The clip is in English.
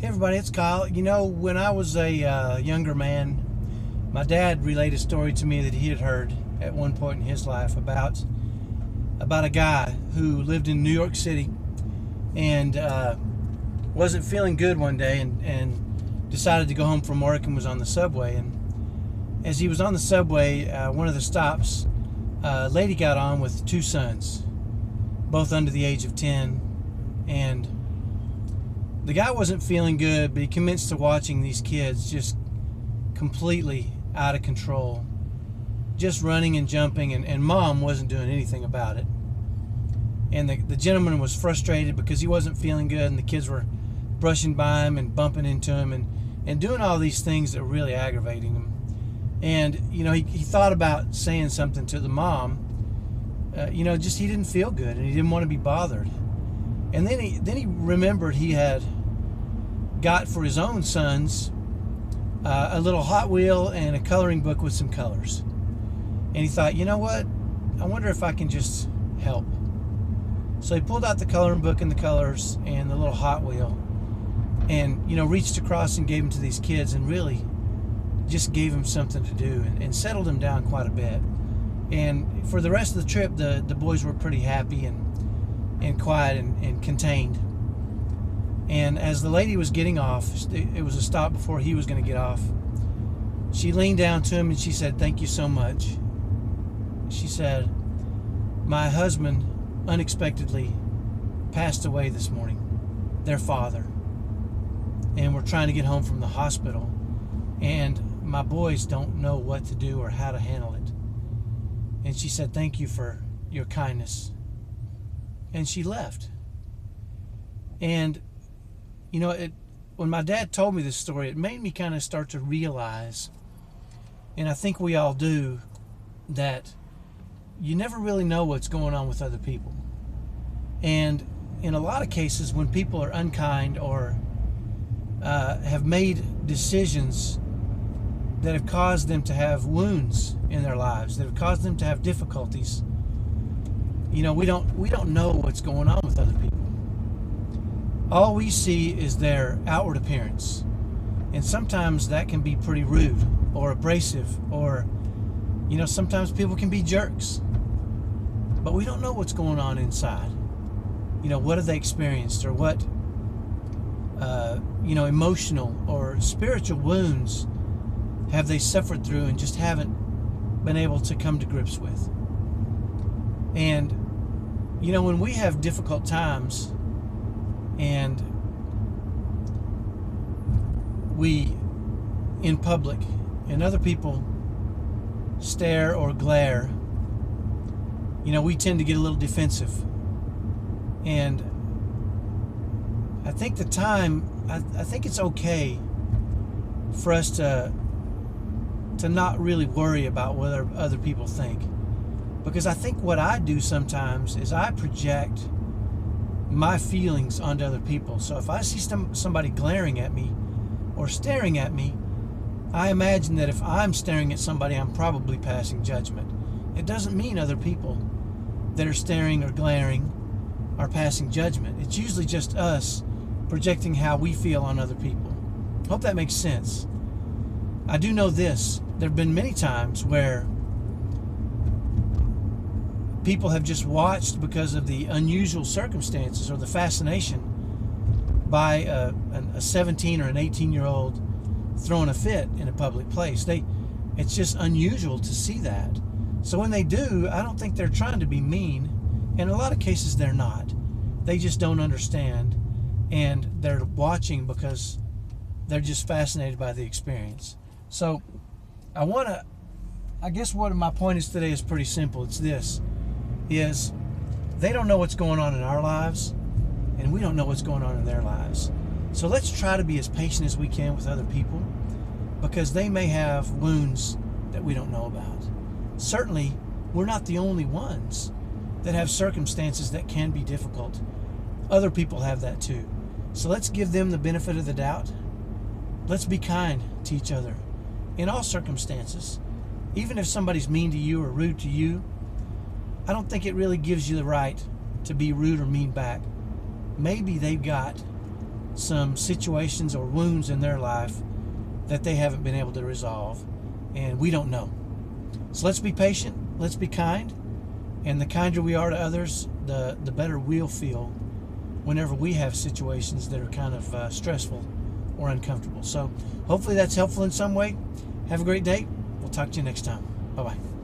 Hey everybody, it's Kyle. You know, when I was a younger man, my dad relayed a story to me that he had heard at one point in his life about a guy who lived in New York City and wasn't feeling good one day and decided to go home from work and was on the subway. And as he was on the subway, one of the stops, a lady got on with two sons, both under the age of 10, and the guy wasn't feeling good, but he commenced to watching these kids just completely out of control, just running and jumping, and mom wasn't doing anything about it. And the gentleman was frustrated because he wasn't feeling good, and the kids were brushing by him and bumping into him and doing all these things that were really aggravating him. And, you know, he thought about saying something to the mom. Just he didn't feel good, and he didn't want to be bothered. And then he remembered he had got for his own sons a little Hot Wheel and a coloring book with some colors. And he thought, you know what? I wonder if I can just help. So he pulled out the coloring book and the colors and the little Hot Wheel and, reached across and gave them to these kids and really just gave them something to do and settled them down quite a bit. And for the rest of the trip, the boys were pretty happy and quiet and contained. And as the lady was getting off, it was a stop before he was going to get off, she leaned down to him and she said, "Thank you so much." She said, "My husband unexpectedly passed away this morning, their father, and we're trying to get home from the hospital, and my boys don't know what to do or how to handle it." And she said, "Thank you for your kindness." And she left. And when my dad told me this story, it made me kind of start to realize, and I think we all do, that you never really know what's going on with other people. And in a lot of cases, when people are unkind or have made decisions that have caused them to have wounds in their lives, that have caused them to have difficulties, we don't know what's going on with other people. All we see is their outward appearance, and sometimes that can be pretty rude or abrasive, or sometimes people can be jerks, but we don't know what's going on inside. What have they experienced, or what emotional or spiritual wounds have they suffered through and just haven't been able to come to grips with. And when we have difficult times and we in public and other people stare or glare, we tend to get a little defensive. And I think I think it's okay for us to not really worry about what other people think. Because I think what I do sometimes is I project my feelings onto other people. So if I see somebody glaring at me or staring at me, I imagine that if I'm staring at somebody, I'm probably passing judgment. It doesn't mean other people that are staring or glaring are passing judgment. It's usually just us projecting how we feel on other people. Hope that makes sense. I do know this. There have been many times where people have just watched because of the unusual circumstances or the fascination by a 17 or an 18-year-old throwing a fit in a public place. It's just unusual to see that. So when they do, I don't think they're trying to be mean. In a lot of cases, they're not. They just don't understand, and they're watching because they're just fascinated by the experience. So I guess what my point is today is pretty simple. It's this, is they don't know what's going on in our lives, and we don't know what's going on in their lives. So let's try to be as patient as we can with other people, because they may have wounds that we don't know about. Certainly, we're not the only ones that have circumstances that can be difficult. Other people have that too. So let's give them the benefit of the doubt. Let's be kind to each other in all circumstances. Even if somebody's mean to you or rude to you, I don't think it really gives you the right to be rude or mean back. Maybe they've got some situations or wounds in their life that they haven't been able to resolve, and we don't know. So let's be patient, let's be kind, and the kinder we are to others, the better we'll feel whenever we have situations that are kind of stressful or uncomfortable. So hopefully that's helpful in some way. Have a great day. We'll talk to you next time. Bye-bye.